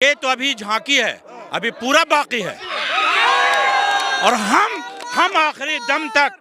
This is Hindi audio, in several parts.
ये तो अभी झांकी है, अभी पूरा बाकी है। और हम आखिरी दम तक,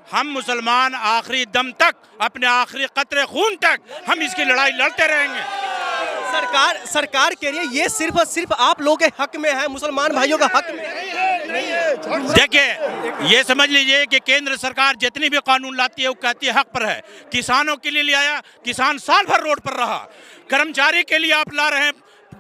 हम मुसलमान आखिरी दम तक, अपने आखिरी कतरे खून तक हम इसकी लड़ाई लड़ते रहेंगे। सरकार कह रही है ये सिर्फ और सिर्फ आप लोगों के हक में है, मुसलमान भाइयों का हक में नहीं है। देखिए, ये समझ लीजिए कि केंद्र सरकार जितनी भी कानून लाती है वो कहती है हक पर है। किसानों के लिए ले आया, किसान साल भर रोड पर रहा। कर्मचारी के लिए आप ला रहे हैं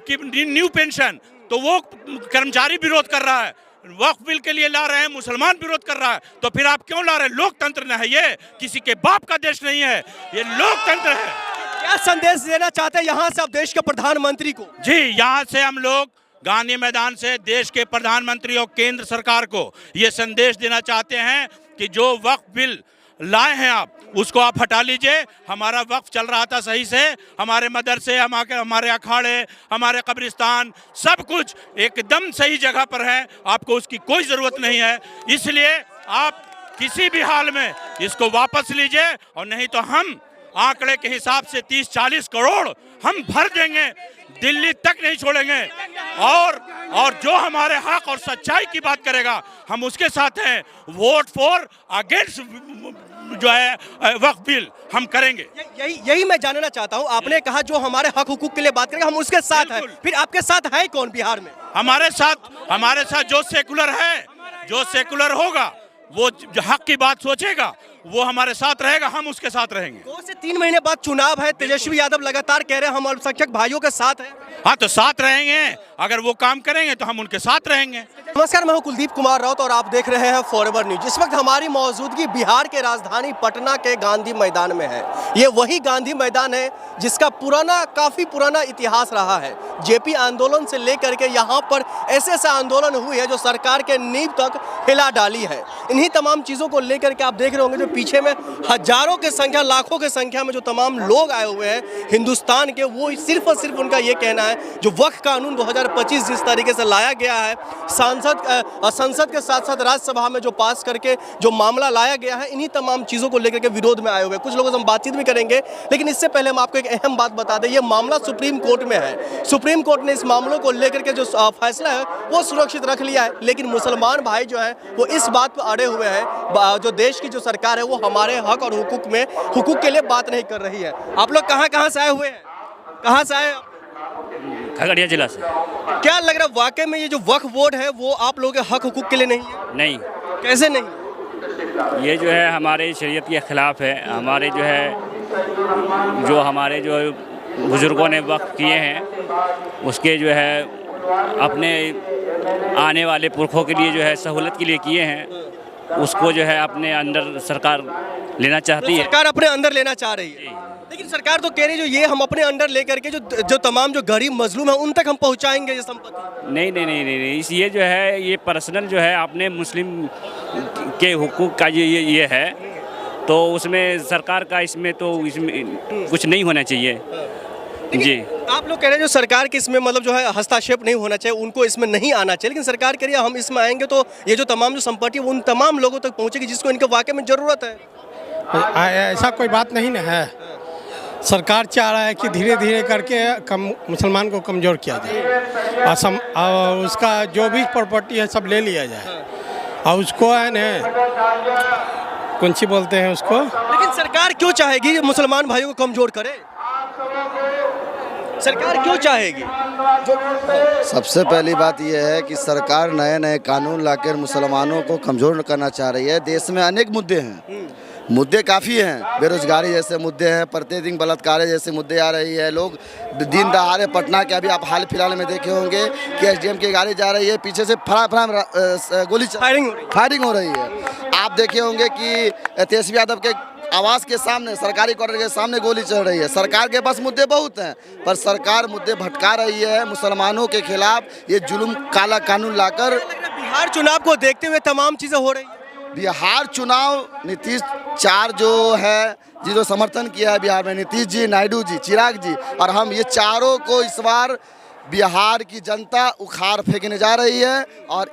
कि न्यू पेंशन, तो वो कर्मचारी विरोध कर रहा है। वक्फ बिल के लिए ला रहे हैं, मुसलमान विरोध कर रहा है। तो फिर आप क्यों ला रहे हैं? लोकतंत्र न है ये, किसी के बाप का देश नहीं है, ये लोकतंत्र है। क्या संदेश देना चाहते हैं यहाँ से आप देश के प्रधानमंत्री को? जी, यहाँ से हम लोग गांधी मैदान से देश के प्रधानमंत्री और केंद्र सरकार को ये संदेश देना चाहते हैं कि जो वक्फ बिल लाए हैं आप, उसको आप हटा लीजिए। हमारा वक्फ चल रहा था सही से, हमारे मदरसे, हमारे अखाड़े, हमारे कब्रिस्तान, सब कुछ एकदम सही जगह पर है। आपको उसकी कोई ज़रूरत नहीं है। इसलिए आप किसी भी हाल में इसको वापस लीजिए, और नहीं तो हम आंकड़े के हिसाब से 30-40 करोड़ हम भर देंगे, दिल्ली तक नहीं छोड़ेंगे। और जो हमारे हक और सच्चाई की बात करेगा, हम उसके साथ हैं। वोट फॉर अगेंस्ट जो है वक्फ बिल हम करेंगे। यही मैं जानना चाहता हूं। आपने कहा जो हमारे हक हुकूक के लिए बात करेंगे हम उसके साथ हैं, फिर आपके साथ है कौन बिहार में? हमारे साथ जो सेकुलर है, जो सेकुलर होगा, वो हक की बात सोचेगा, वो हमारे साथ रहेगा, हम उसके साथ रहेंगे। 2 से 3 महीने बाद चुनाव है, तेजस्वी यादव लगातार कह रहे हैं हम अल्पसंख्यक भाइयों के साथ हैं। हाँ, तो साथ रहेंगे। अगर वो काम करेंगे तो हम उनके साथ रहेंगे। नमस्कार, मैं हूं कुलदीप कुमार राउत और आप देख रहे हैं फॉरएवर न्यूज। इस वक्त हमारी मौजूदगी बिहार के राजधानी पटना के गांधी मैदान में है। ये वही गांधी मैदान है जिसका काफी पुराना इतिहास रहा है। जेपी आंदोलन से लेकर के यहाँ पर ऐसे आंदोलन हुए हैं जो सरकार के नींव तक हिला डाली है। इन्हीं तमाम चीज़ों को लेकर के आप देख रहे होंगे जो पीछे में हजारों के संख्या, लाखों के संख्या में जो तमाम लोग आए हुए हैं हिंदुस्तान के, वो सिर्फ और सिर्फ उनका ये कहना है जो वक्फ कानून 2025 जिस तरीके से लाया गया है, संसद के साथ साथ राज्यसभा में जो पास करके जो मामला लाया गया है, इन्हीं तमाम चीज़ों को लेकर के विरोध में आए हुए हैं। कुछ लोगों से हम बातचीत भी करेंगे, लेकिन इससे पहले हम आपको एक अहम बात बता दें। ये मामला सुप्रीम कोर्ट में है। सुप्रीम कोर्ट ने इस मामलों को लेकर के जो फैसला है वो सुरक्षित रख लिया है, लेकिन मुसलमान भाई जो है वो इस बात पर अड़े हुए हैं। जो देश की जो सरकार है वो हमारे हक और हुकूक के लिए बात नहीं कर रही है। आप लोग कहाँ से आए हुए हैं? कहाँ से आए? खगड़िया जिला से। क्या लग रहा है वाकई में ये जो वक्फ बोर्ड है वो आप लोगों के हक हुकूक के लिए नहीं है? नहीं। कैसे नहीं? ये जो है हमारे शरीयत के खिलाफ है। हमारे हमारे जो बुजुर्गों ने वक्फ किए हैं उसके जो है अपने आने वाले पुरखों के लिए जो है सहूलत के लिए किए हैं, उसको जो है अपने अंदर सरकार लेना चाहती है। सरकार अपने अंदर लेना चाह रही है, लेकिन सरकार तो कह रही है जो ये हम अपने अंदर लेकर के जो तमाम जो गरीब मजलूम है उन तक हम पहुंचाएंगे ये संपत्ति। नहीं, ये जो है ये पर्सनल जो है अपने मुस्लिम के हुकूक का ये है, तो उसमें सरकार का इसमें कुछ नहीं होना चाहिए। जी, आप लोग कह रहे हैं जो सरकार के इसमें मतलब जो है हस्तक्षेप नहीं होना चाहिए, उनको इसमें नहीं आना चाहिए, लेकिन सरकार कह रही है हम इसमें आएंगे तो ये जो तमाम जो संपत्ति है उन तमाम लोगों तक पहुंचेगी जिसको इनके वाकई में ज़रूरत है। ऐसा कोई बात नहीं न है। सरकार चाह रहा है कि धीरे धीरे करके मुसलमान को कमज़ोर किया जाए और उसका जो भी प्रॉपर्टी है सब ले लिया जाए, और उसको है न कौन सी बोलते हैं उसको। लेकिन सरकार क्यों चाहेगी मुसलमान भाइयों को कमज़ोर करे? सरकार क्यों चाहेगी? सबसे पहली बात यह है कि सरकार नए नए कानून लाकर मुसलमानों को कमज़ोर करना चाह रही है। देश में अनेक मुद्दे हैं, मुद्दे काफ़ी हैं। बेरोजगारी जैसे मुद्दे हैं, प्रतिदिन बलात्कार जैसे मुद्दे आ रही है। लोग दिन दहाड़े पटना के अभी आप हाल फिलहाल में देखे होंगे कि एसडीएम की गाड़ी जा रही है, पीछे से गोली फायरिंग हो रही है। आप देखे होंगे कि तेजस्वी यादव के आवास के सामने, सरकारी क्वार्टर के सामने गोली चल रही है। सरकार के पास मुद्दे बहुत हैं, पर सरकार मुद्दे भटका रही है मुसलमानों के खिलाफ। ये जुल्म काला कानून लाकर बिहार चुनाव को देखते हुए तमाम चीज़ें हो रही है। बिहार चुनाव नीतीश 4 जो है जिसको समर्थन किया है बिहार में, नीतीश जी, नायडू जी, चिराग जी और हम, ये चारों को इस बार बिहार की जनता उखाड़ फेंकने जा रही है और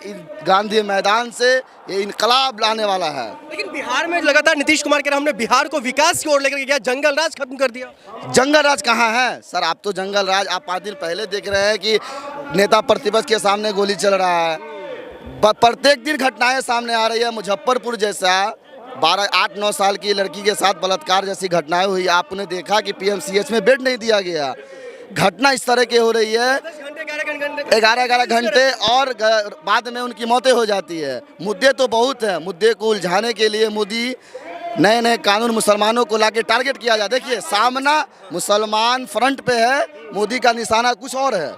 गांधी मैदान से ये इनकलाब लाने वाला है। लेकिन बिहार में लगातार नीतीश कुमार कह रहे हमने बिहार को विकास की ओर लेकर गया, जंगल राज खत्म कर दिया। जंगल राज कहाँ है सर? आप तो जंगल राज आप 5 दिन पहले देख रहे हैं कि नेता प्रतिपक्ष के सामने गोली चल रहा है। प्रत्येक दिन घटनाएं सामने आ रही है। मुजफ्फरपुर जैसा 8-9 साल की लड़की के साथ बलात्कार जैसी घटनाएं हुई। आपने देखा कि पीएमसीएच में बेड नहीं दिया गया। घटना इस तरह की हो रही है 11-11 घंटे और बाद में उनकी मौतें हो जाती है। मुद्दे तो बहुत हैं। मुद्दे को उलझाने के लिए मोदी नए नए कानून मुसलमानों को लाके टारगेट किया जाए। देखिए सामना मुसलमान फ्रंट पे है, मोदी का निशाना कुछ और है।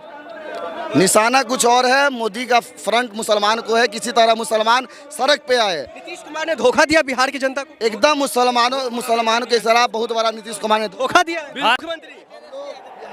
निशाना कुछ और है, मोदी का फ्रंट मुसलमान को है। किसी तरह मुसलमान सड़क पे आए। नीतीश कुमार ने धोखा दिया बिहार की जनता को, एकदम मुसलमानों के खिलाफ बहुत बड़ा नीतीश कुमार ने धोखा दिया। मुख्यमंत्री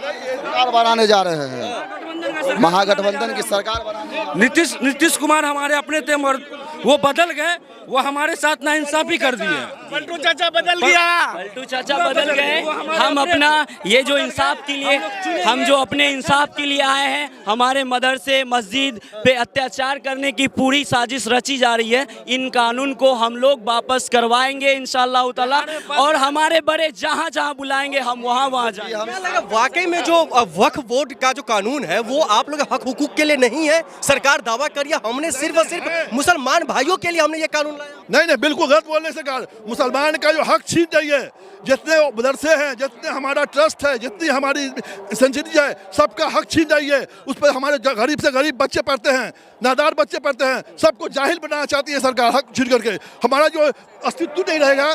सरकार बनाने जा रहे हैं, महागठबंधन की सरकार बनाने। नीतीश कुमार हमारे अपने थे और वो बदल गए, वो हमारे साथ नाइंसाफी कर दिए। पलटू चाचा बदल गया, पलटू चाचा बदल गए। हम अपना ये जो इंसाफ के लिए, हम जो अपने इंसाफ के लिए आए हैं, हमारे मदरसे मस्जिद पे अत्याचार करने की पूरी साजिश रची जा रही है। इन कानून को हम लोग वापस करवाएंगे इंशाअल्लाह ताला, और हमारे बड़े जहाँ जहाँ बुलाएंगे हम वहाँ जाएंगे। वाकई में जो वक्फ बोर्ड का जो कानून है वो आप लोग हक हुकूक के लिए नहीं है। सरकार दावा करिए हमने सिर्फ और सिर्फ मुसलमान भाइयों के लिए हमने ये कानून लाया। नहीं बिल्कुल गलत बोलने से कहा। मुसलमान का जो हक छीन रही है, जितने मदरसे हैं, जितने हमारा ट्रस्ट है, जितनी हमारी सेंचुरी है, सबका हक छीन रही है। उस पर हमारे गरीब से गरीब बच्चे पढ़ते हैं, नादार बच्चे पढ़ते हैं, सबको जाहिल बनाना चाहती है सरकार हक छीन करके। हमारा जो अस्तित्व नहीं रहेगा।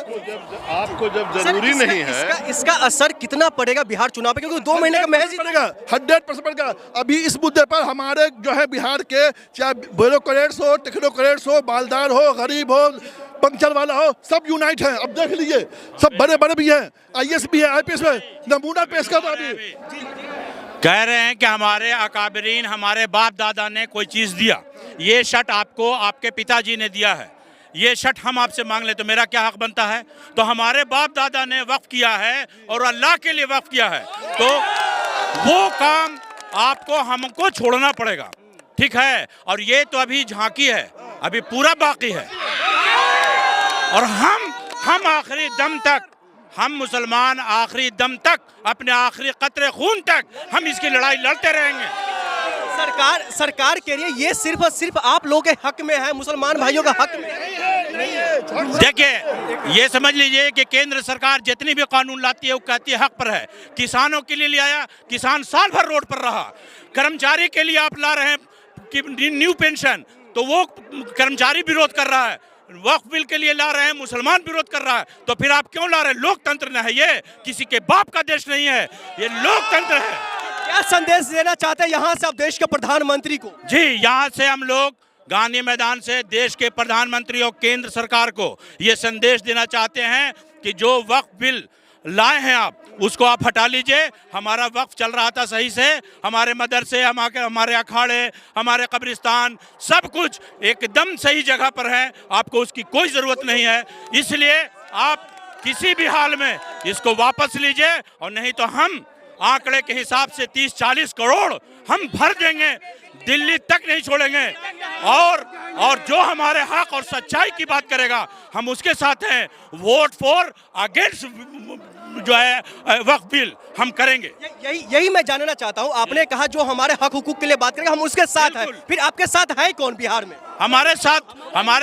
आपको जब जरूरी नहीं है, इसका असर कितना पड़ेगा बिहार चुनाव पे? क्योंकि 2 महीने का महज पड़ेगा, 100% पड़ेगा। अभी इस मुद्दे पर हमारे जो है बिहार के, चाहे ब्यूरोक्रेट्स हो, टेक्नोक्रेट्स हो, मालदार हो, गरीब हो, पंक्चर वाला हो, सब यूनाइट हैं। अब देख लीजिए, सब बड़े बड़े भी हैं, IAS भी है, IPS में नमूना पेश कर रहा है। कह रहे हैं कि हमारे अकाबरीन, हमारे बाप दादा ने कोई चीज़ दिया, ये शर्ट आपको आपके पिताजी ने दिया है, ये शर्ट हम आपसे मांग ले तो मेरा क्या हक बनता है? तो हमारे बाप दादा ने वक्फ किया है और अल्लाह के लिए वक्फ किया है, तो वो काम आपको हमको छोड़ना पड़ेगा, ठीक है? और ये तो अभी झांकी है, अभी पूरा बाकी है। और हम आखिरी दम तक, हम मुसलमान आखिरी दम तक, अपने आखिरी कतरे खून तक हम इसकी लड़ाई लड़ते रहेंगे। सरकार कह रही है ये सिर्फ और सिर्फ आप लोगों के हक में है, मुसलमान भाइयों का हक में है। देखिए, ये समझ लीजिए कि केंद्र सरकार जितनी भी कानून लाती है वो कहती है हक पर है। किसानों के लिए ले आया, किसान साल भर रोड पर रहा। कर्मचारी के लिए आप ला रहे हैं कि न्यू पेंशन, तो वो कर्मचारी विरोध कर रहा है। वक्फ बिल के लिए ला रहे हैं, मुसलमान विरोध कर रहा है, तो फिर आप क्यों ला रहे हैं? लोकतंत्र न है ये, किसी के बाप का देश नहीं है, ये लोकतंत्र है। क्या संदेश देना चाहते हैं यहाँ से आप देश के प्रधानमंत्री को? जी, यहाँ से हम लोग गांधी मैदान से देश के प्रधानमंत्री और केंद्र सरकार को ये संदेश देना चाहते हैं कि जो वक्फ बिल लाए हैं आप, उसको आप हटा लीजिए। हमारा वक्फ चल रहा था सही से, हमारे मदरसे, हमारे अखाड़े, हमारे कब्रिस्तान, सब कुछ एकदम सही जगह पर है। आपको उसकी कोई ज़रूरत नहीं है, इसलिए आप किसी भी हाल में इसको वापस लीजिए, और नहीं तो हम आंकड़े के हिसाब से 30-40 करोड़ हम भर देंगे, दिल्ली तक नहीं छोड़ेंगे। और जो हमारे हक और सच्चाई की बात करेगा हम उसके साथ हैं। वोट फॉर अगेंस्ट जो है वक्फ बिल हम करेंगे। यही मैं जानना चाहता हूं। आपने कहा जो हमारे हक हुकूक के लिए बात करेगा हम उसके साथ हैं, फिर आपके साथ है कौन बिहार में? हमारे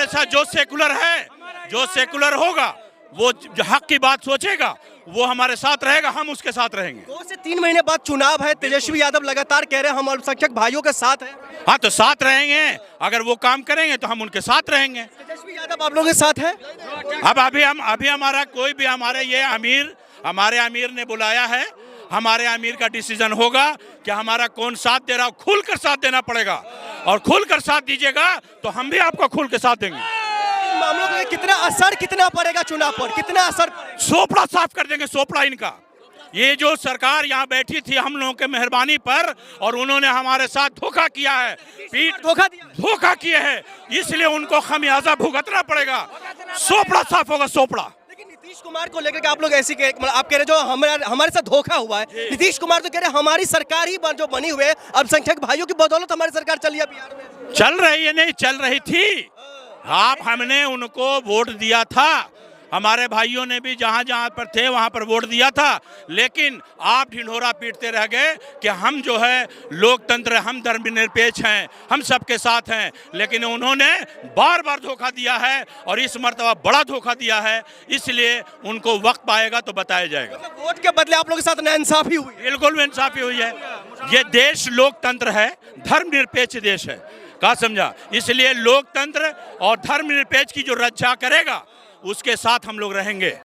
साथ जो सेकुलर है, जो सेकुलर होगा, वो हक की बात सोचेगा, वो हमारे साथ रहेगा, हम उसके साथ रहेंगे। 2 से 3 महीने बाद चुनाव है, तेजस्वी यादव लगातार कह रहे हैं हम अल्पसंख्यक भाइयों के साथ हैं। हाँ, तो साथ रहेंगे, अगर वो काम करेंगे तो हम उनके साथ रहेंगे। तेजस्वी यादव आप लोगों के साथ है? अब अभी हमारा कोई भी, हमारे अमीर ने बुलाया है, हमारे अमीर का डिसीजन होगा कि हमारा कौन साथ दे रहा हो। खुलकर साथ देना पड़ेगा, और खुलकर साथ दीजिएगा तो हम भी आपको खुल के साथ देंगे। मामलों में कितना पड़ेगा चुनाव पर, कितना असर? सोपड़ा साफ कर देंगे, सोपड़ा इनका। ये जो सरकार यहाँ बैठी थी हम लोगों के मेहरबानी पर, और उन्होंने हमारे साथ धोखा किया है, धोखा किए हैं, इसलिए उनको खमियाजा भुगतना पड़ेगा। सोपड़ा साफ होगा, सोपड़ा। लेकिन नीतीश कुमार को लेकर के आप लोग ऐसी आप कह रहे जो हमारे साथ धोखा हुआ है, नीतीश कुमार तो कह रहे हमारी सरकार ही जो बनी हुई है, अल्पसंख्यक भाइयों की बदौलत हमारी सरकार चली है बिहार में। चल रही है, नहीं चल रही थी, हमने उनको वोट दिया था, हमारे भाइयों ने भी जहां जहां पर थे वहां पर वोट दिया था, लेकिन आप ढिंढोरा पीटते रह गए कि हम जो है लोकतंत्र, हम धर्मनिरपेक्ष हैं, हम सबके साथ हैं। लेकिन उन्होंने बार बार धोखा दिया है और इस मर्तबा बड़ा धोखा दिया है, इसलिए उनको वक्त आएगा तो बताया जाएगा। मतलब वोट के बदले आप लोगों के साथ नाइंसाफी हुई है? बिल्कुल इंसाफी हुई है। ये देश लोकतंत्र है, धर्मनिरपेक्ष देश है, कहा समझा। इसलिए लोकतंत्र और धर्मनिरपेक्ष की जो रक्षा करेगा उसके साथ हम लोग रहेंगे।